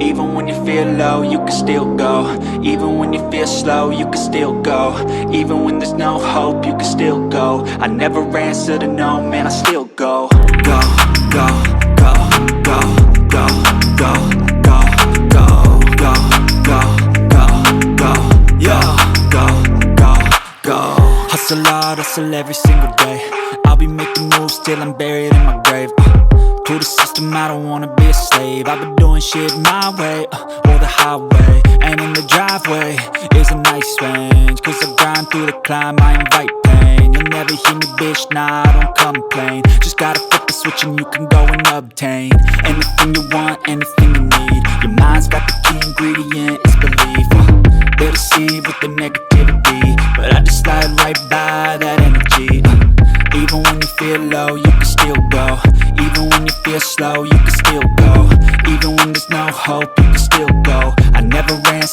Even when you feel low, you can still go. Even when you feel slow, you can still go. Even when there's no hope, you can still go. I never answer to no, man, I still go. Go, go, go, go, go, go, go, go, go, go, go, go, yeah, go, go, go. Hustle hard, hustle every single day. I'll be making moves till I'm buried in my grave. To the system, I don't wanna be a slave. I've been doing shit my way, or the highway. And in the driveway is a nice range, cause I grind through the climb, I invite pain. You'll never hear me, bitch, nah, I don't complain. Just gotta flip the switch and you can go and obtain anything you want, anything you need. Your mind's got the key ingredient, it's belief. They'll deceive with the negativity, but I just slide right by that energy. Even when you feel low, you can still go. Even when you feel slow, you can still go. Even when there's no hope, you can still go. I never answer